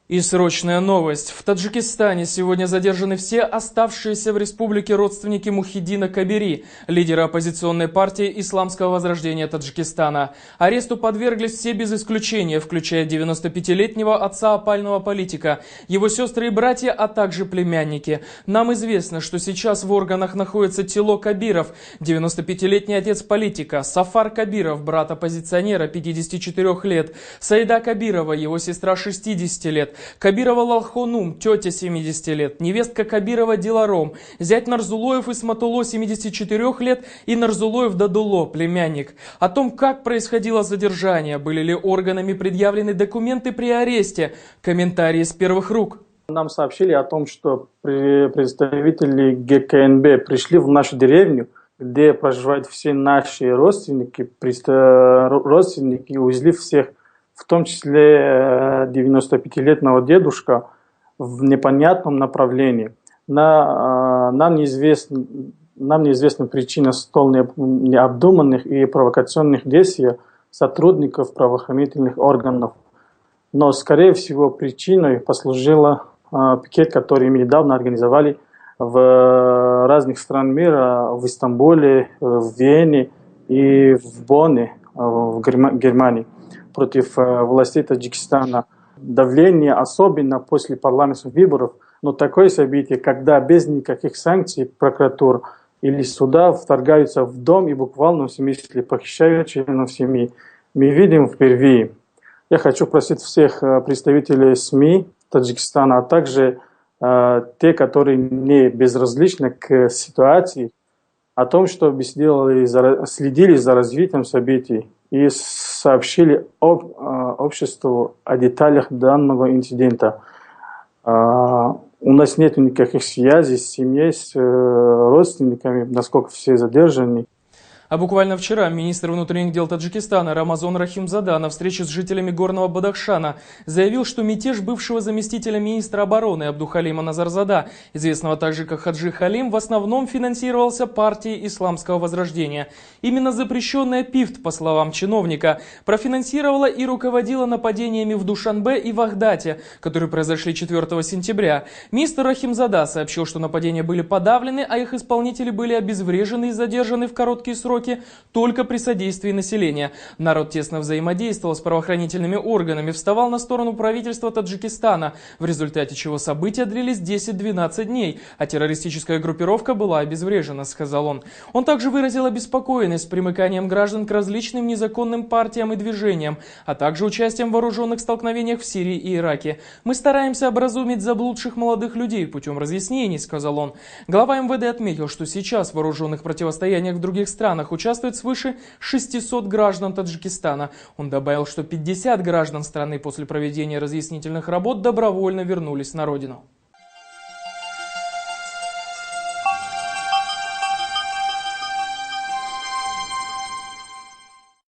И срочная новость. В Таджикистане сегодня задержаны все оставшиеся в республике родственники Мухиддина Кабири, лидера оппозиционной партии Исламского возрождения Таджикистана. Аресту подверглись все без исключения, включая 95-летнего отца опального политика, его сестры и братья, а также племянники. Нам известно, что сейчас в органах находится Тило Кабиров, 95-летний отец политика, Сафар Кабиров, брат оппозиционера, 54 лет, Саида Кабирова, его сестра, 60 лет, Кабирова Лалхонум, тетя 70 лет, невестка Кабирова Диларом, зять Нарзулоев Исматулло 74 лет и Нарзулоев Дадулло, племянник. О том, как происходило задержание, были ли органами предъявлены документы при аресте, комментарии с первых рук. Нам сообщили о том, что представители ГКНБ пришли в нашу деревню, где проживают все наши родственники, родственники увезли всех, в том числе 95-летнего дедушка, в непонятном направлении. Нам неизвестна причина столь необдуманных и провокационных действий сотрудников правоохранительных органов. Но, скорее всего, причиной послужил пикет, который мы недавно организовали в разных странах мира, в Стамбуле, в Вене и в Бонне, в Германии, против властей Таджикистана. Давление, особенно после парламентских выборов, но такое событие, когда без никаких санкций прокуратура или суда вторгаются в дом и в буквальном смысле похищают членов семьи, мы видим впервые. Я хочу просить всех представителей СМИ Таджикистана, а также те, которые не безразличны к ситуации, о том, чтобы следили за развитием событий и сообщили обществу о деталях данного инцидента. У нас нет никаких связей с семьей, с родственниками, насколько все задержаны. А буквально вчера министр внутренних дел Таджикистана Рамазон Рахимзада на встрече с жителями Горного Бадахшана заявил, что мятеж бывшего заместителя министра обороны Абдухалима Назарзада, известного также как Хаджи Халим, в основном финансировался партией Исламского возрождения. Именно запрещенная ПИФТ, по словам чиновника, профинансировала и руководила нападениями в Душанбе и Вахдате, которые произошли 4 сентября. Министр Рахимзада сообщил, что нападения были подавлены, а их исполнители были обезврежены и задержаны в короткие сроки только при содействии населения. Народ тесно взаимодействовал с правоохранительными органами, вставал на сторону правительства Таджикистана, в результате чего события длились 10-12 дней, а террористическая группировка была обезврежена, сказал он. Он также выразил обеспокоенность примыканием граждан к различным незаконным партиям и движениям, а также участием в вооруженных столкновениях в Сирии и Ираке. «Мы стараемся образумить заблудших молодых людей путем разъяснений», сказал он. Глава МВД отметил, что сейчас в вооруженных противостояниях в других странах участвует свыше 600 граждан Таджикистана. Он добавил, что 50 граждан страны после проведения разъяснительных работ добровольно вернулись на родину.